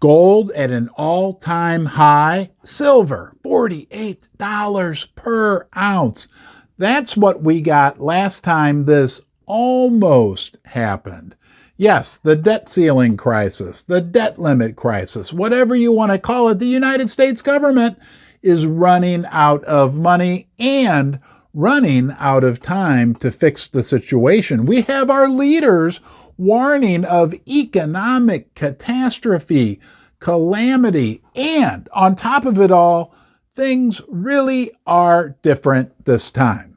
Gold at an all-time high. Silver, $48 per ounce. That's what we got last time this almost happened. Yes, the debt ceiling crisis, the debt limit crisis, whatever you want to call it, the United States government is running out of money and running out of time to fix the situation. We have our leaders warning of economic catastrophe, calamity, and on top of it all, things really are different this time.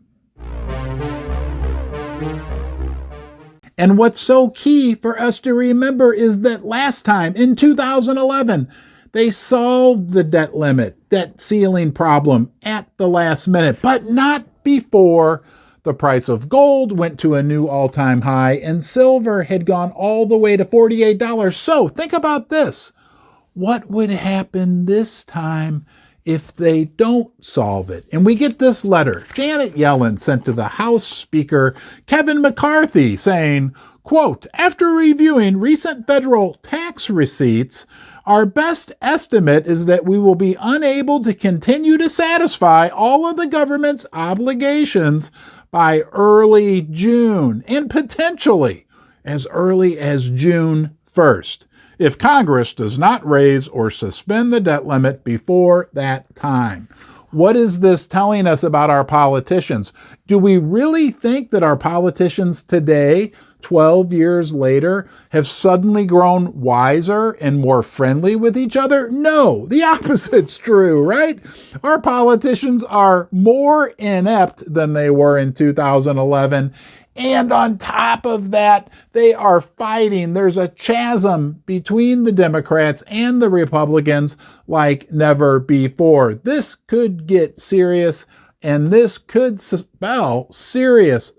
And what's so key for us to remember is that last time, in 2011, they solved the debt ceiling problem at the last minute, but not before the price of gold went to a new all-time high and silver had gone all the way to $48. So think about this. What would happen this time if they don't solve it? And we get this letter Janet Yellen sent to the House Speaker Kevin McCarthy saying, quote, after reviewing recent federal tax receipts, our best estimate is that we will be unable to continue to satisfy all of the government's obligations by early June, and potentially as early as June 1st. If Congress does not raise or suspend the debt limit before that time. What is this telling us about our politicians? Do we really think that our politicians today, 12 years later, have suddenly grown wiser and more friendly with each other? No, the opposite's true, right? Our politicians are more inept than they were in 2011. And on top of that, they are fighting. There's a chasm between the Democrats and the Republicans like never before. This could get serious, and this could spell serious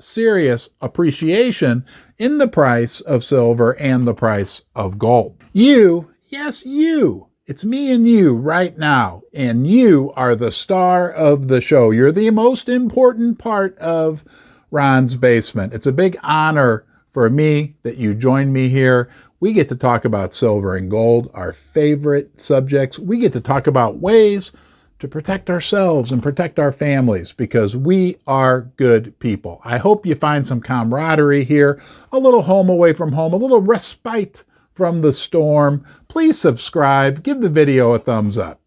appreciation in the price of silver and the price of gold. You, yes, you. It's me and you right now, and you are the star of the show. You're the most important part of Ron's Basement. It's a big honor for me that you join me here. We get to talk about silver and gold, our favorite subjects. We get to talk about ways to protect ourselves and protect our families because we are good people. I hope you find some camaraderie here, a little home away from home, a little respite from the storm. Please subscribe, give the video a thumbs up.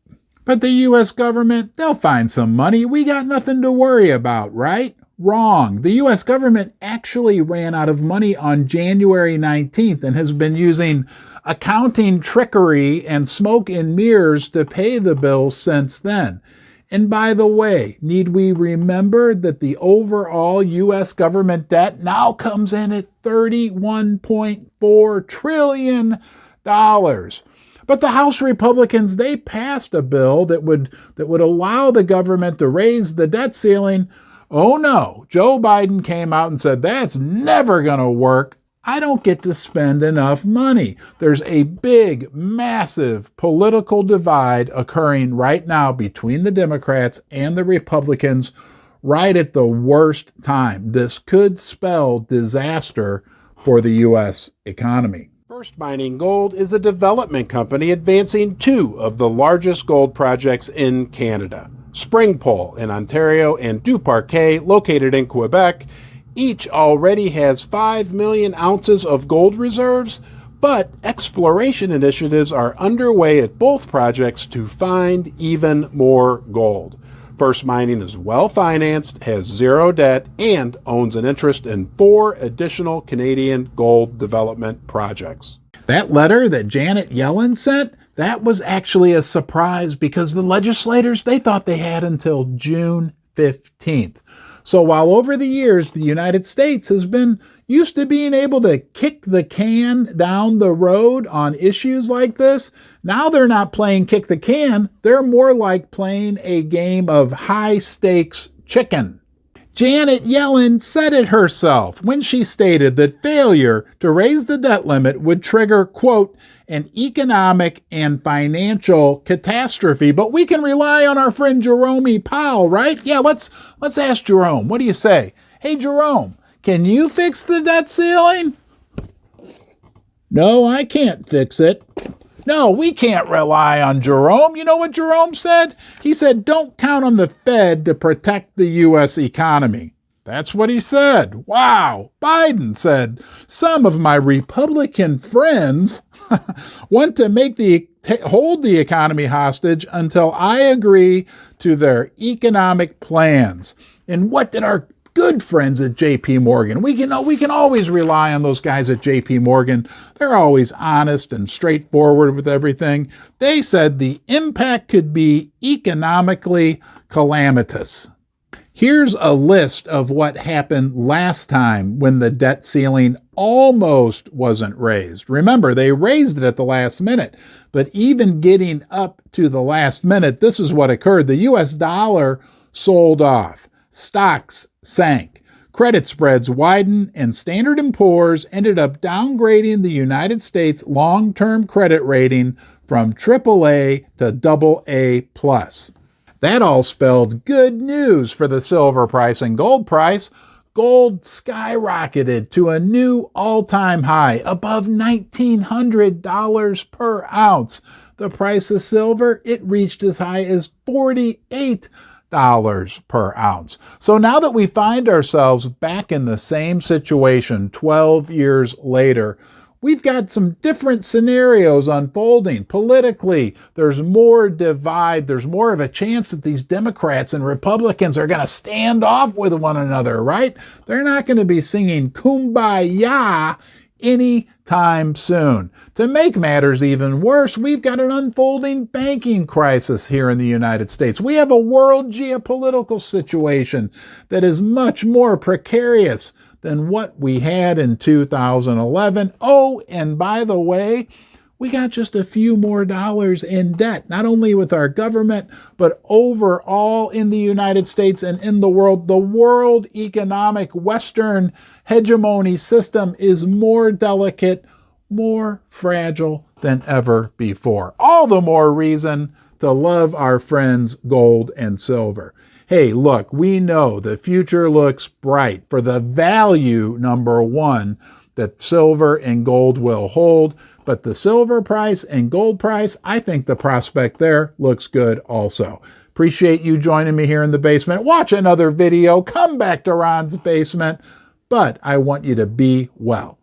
But the U.S. government, they'll find some money. We got nothing to worry about, right? Wrong. The U.S. government actually ran out of money on January 19th and has been using accounting trickery and smoke and mirrors to pay the bills since then. And by the way, need we remember that the overall U.S. government debt now comes in at $31.4 trillion. But the House Republicans, they passed a bill that would allow the government to raise the debt ceiling. Oh no, Joe Biden came out and said, that's never going to work. I don't get to spend enough money. There's a big, massive political divide occurring right now between the Democrats and the Republicans right at the worst time. This could spell disaster for the U.S. economy. First Mining Gold is a development company advancing two of the largest gold projects in Canada. Springpole in Ontario and Duparquet, located in Quebec, each already has 5 million ounces of gold reserves, but exploration initiatives are underway at both projects to find even more gold. First Mining is well-financed, has zero debt, and owns an interest in 4 additional Canadian gold development projects. That letter that Janet Yellen sent, that was actually a surprise because the legislators, they thought they had until June 15th. So while over the years, the United States has been used to being able to kick the can down the road on issues like this, now they're not playing kick the can. They're more like playing a game of high-stakes chicken. Janet Yellen said it herself when she stated that failure to raise the debt limit would trigger, quote, an economic and financial catastrophe. But we can rely on our friend Jerome Powell, right? Yeah, let's ask Jerome. What do you say? Hey, Jerome, can you fix the debt ceiling? No, I can't fix it. No, we can't rely on Jerome. You know what Jerome said? He said, don't count on the Fed to protect the U.S. economy. That's what he said. Wow. Biden said, some of my Republican friends want to hold the economy hostage until I agree to their economic plans. And what did our good friends at JP Morgan? We can always rely on those guys at JP Morgan. They're always honest and straightforward with everything. They said the impact could be economically calamitous. Here's a list of what happened last time when the debt ceiling almost wasn't raised. Remember, they raised it at the last minute, but even getting up to the last minute, this is what occurred. The U.S. dollar sold off. Stocks sank. Credit spreads widened, and Standard & Poor's ended up downgrading the United States long-term credit rating from AAA to AA+. That all spelled good news for the silver price and gold price. Gold skyrocketed to a new all-time high, above $1,900 per ounce. The price of silver, it reached as high as $48 per ounce. So now that we find ourselves back in the same situation 12 years later, we've got some different scenarios unfolding. Politically, there's more divide. There's more of a chance that these Democrats and Republicans are going to stand off with one another, right? They're not going to be singing Kumbaya anytime soon. To make matters even worse, we've got an unfolding banking crisis here in the United States. We have a world geopolitical situation that is much more precarious than what we had in 2011. Oh, and by the way, we got just a few more dollars in debt, not only with our government, but overall in the United States and in the world. The world economic Western hegemony system is more delicate, more fragile than ever before. All the more reason to love our friends gold and silver. Hey, look, we know the future looks bright for the value, number one, that silver and gold will hold. But the silver price and gold price, I think the prospect there looks good also. Appreciate you joining me here in the basement. Watch another video. Come back to Ron's basement. But I want you to be well.